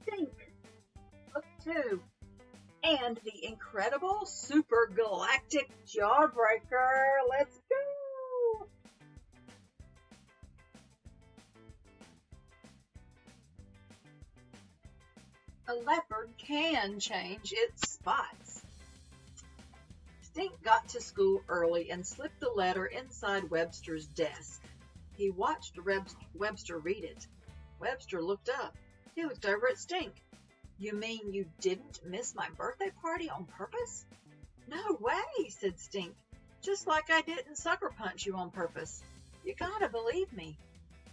Stink, Book 2, and the incredible Super-Galactic JawBreaker. Let's go! A leopard can change its spots. Stink got to school early and slipped the letter inside Webster's desk. He watched Webster read it. Webster looked up. He looked over at Stink. "You mean you didn't miss my birthday party on purpose?" "No way," said Stink. "Just like I didn't sucker punch you on purpose. You gotta believe me."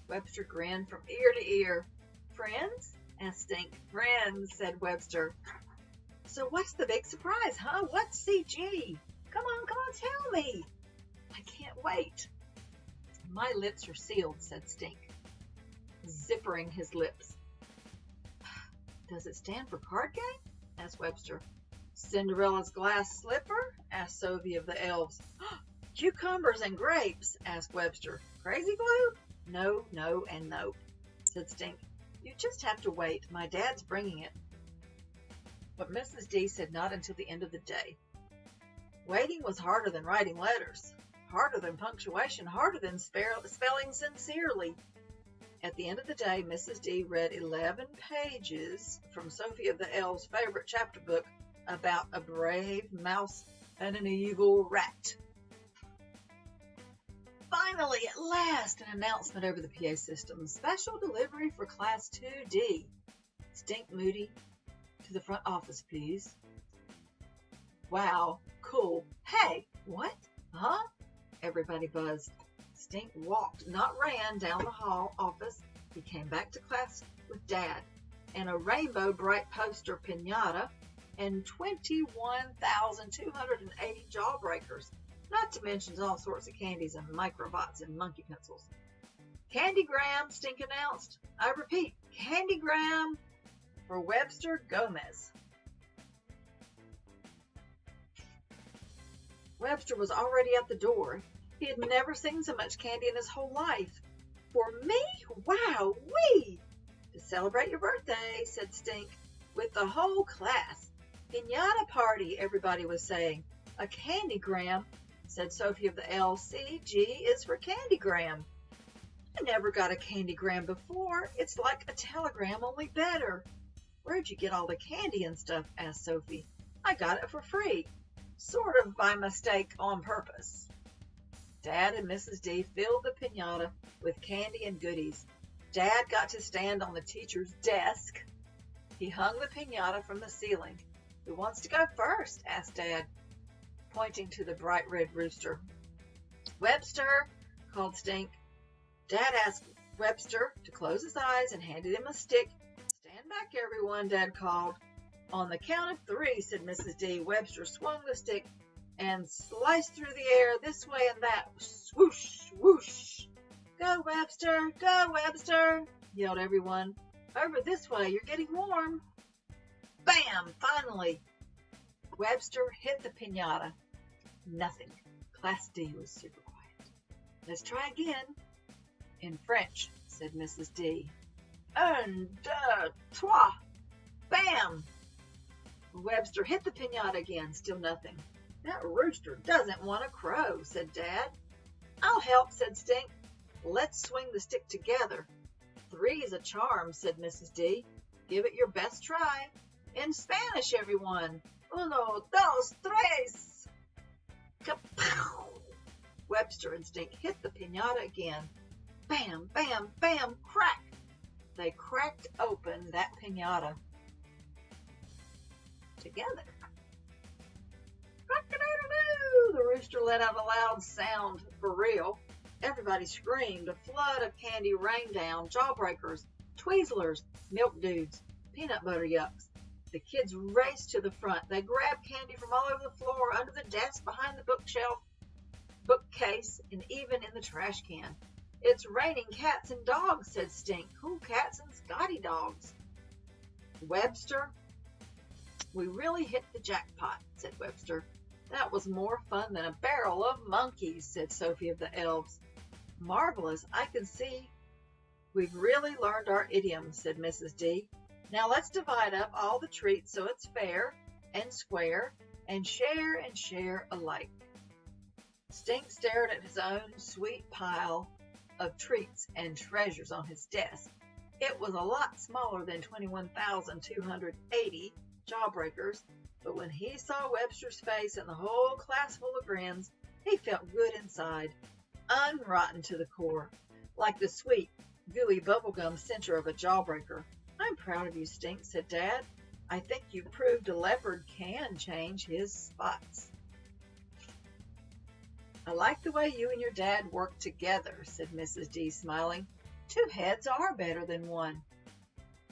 Webster grinned from ear to ear. "Friends?" asked Stink. "Friends," said Webster. "So what's the big surprise, huh? What's CG? Come on, tell me." "I can't wait." "My lips are sealed," said Stink, zippering his lips. "Does it stand for card game?" asked Webster. "Cinderella's glass slipper?" asked Sophie of the elves. "Cucumbers and grapes?" asked Webster. "Crazy glue?" "No, no, and nope," said Stink. "You just have to wait. My dad's bringing it." But Mrs. D said not until the end of the day. Waiting was harder than writing letters, harder than punctuation, harder than spelling sincerely. At the end of the day, Mrs. D read 11 pages from Sophie of the Elves' favorite chapter book about a brave mouse and an evil rat. Finally, at last, an announcement over the PA system. "Special delivery for Class 2D. Stink Moody to the front office, please." "Wow, cool. Hey, what? Huh?" Everybody buzzed. Stink walked, not ran, down the hall office. He came back to class with Dad and a rainbow bright poster pinata and 21,280 jawbreakers, not to mention all sorts of candies and microbots and monkey pencils. "Candygram," Stink announced. "I repeat, Candygram for Webster Gomez." Webster was already at the door. He had never seen so much candy in his whole life. "For me? Wow-wee! To celebrate your birthday," said Stink, "with the whole class. Piñata party," everybody was saying. "A candygram," said Sophie of the Elves. "CG is for candygram." "I never got a candygram before. It's like a telegram, only better." "Where'd you get all the candy and stuff?" asked Sophie. "I got it for free. Sort of by mistake on purpose." Dad and Mrs. D filled the piñata with candy and goodies. Dad got to stand on the teacher's desk. He hung the piñata from the ceiling. "Who wants to go first?" asked Dad, pointing to the bright red rooster. "Webster," called Stink. Dad asked Webster to close his eyes and handed him a stick. "Stand back, everyone," Dad called. "On the count of 3, said Mrs. D. Webster swung the stick and sliced through the air this way and that. Swoosh, swoosh. "Go, Webster! Go, Webster!" yelled everyone. "Over this way, you're getting warm." Bam! Finally, Webster hit the piñata. Nothing. Class D was super quiet. "Let's try again." "In French," said Mrs. D. "Un, deux, trois." Bam! Webster hit the piñata again. Still nothing. "That rooster doesn't want to crow," said Dad. "I'll help," said Stink. "Let's swing the stick together." 3 is a charm," said Mrs. D. "Give it your best try. In Spanish, everyone. Uno, dos, tres. Kapow! Webster and Stink hit the piñata again. Bam, bam, bam, crack! They cracked open that piñata together. Rock-a-doodle-doo! The rooster let out a loud sound for real. Everybody screamed. A flood of candy rained down. Jawbreakers, Tweezlers, Milk Dudes, Peanut Butter Yucks. The kids raced to the front. They grabbed candy from all over the floor, under the desk, behind the bookshelf, bookcase, and even in the trash can. "It's raining cats and dogs," said Stink. "Cool cats and Scotty dogs." "Webster, we really hit the jackpot," said Webster. "That was more fun than a barrel of monkeys," said Sophie of the Elves. "Marvelous. I can see we've really learned our idiom," said Mrs. D. Now let's divide up all the treats so it's fair and square and share alike. Stink stared at his own sweet pile of treats and treasures on his desk. It was a lot smaller than 21,280 jawbreakers, but when he saw Webster's face and the whole class full of grins, he felt good inside, unrotten to the core, like the sweet, gooey bubblegum center of a jawbreaker. I'm proud of you, Stink, said Dad. I think you proved a leopard can change his spots. I like the way you and your dad work together, said Mrs. D, smiling. 2 heads are better than 1.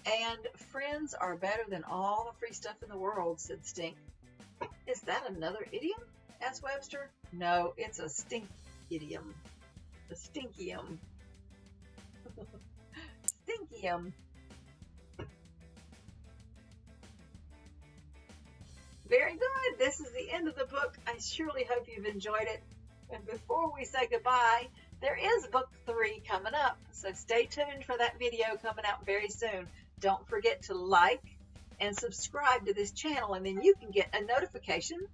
And friends are better than all the free stuff in the world, said Stink. Is that another idiom? Asked Webster. No, it's a stink idiom. A stinkium. Stinkium. Very good. This is the end of the book. I surely hope you've enjoyed it. And before we say goodbye, there is book 3 coming up. So stay tuned for that video coming out very soon. Don't forget to like and subscribe to this channel, and then you can get a notification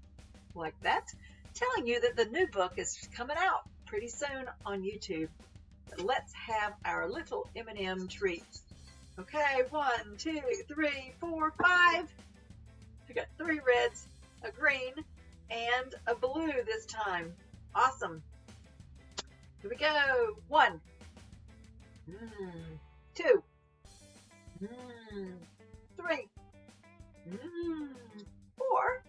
like that telling you that the new book is coming out pretty soon on YouTube. But let's have our little M&M treats. Okay, 1, 2, 3, 4, 5. We got 3 reds, a green, and a blue this time. Awesome. Here we go. 1, 2, 3, 4,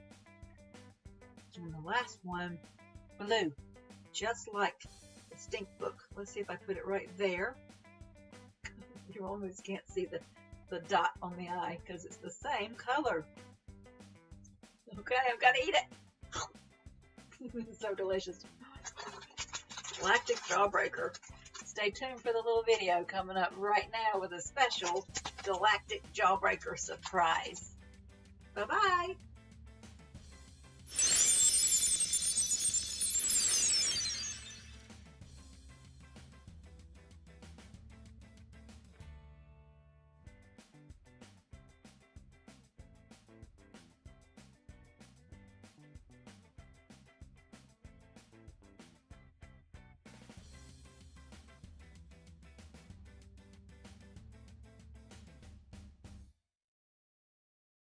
and the last one, blue, just like the Stink book. Let's see if I put it right there. You almost can't see the dot on the eye because it's the same color. Okay, I've got to eat it. So delicious. Galactic JawBreaker. Stay tuned for the little video coming up right now with a special Galactic JawBreaker surprise. Bye-bye.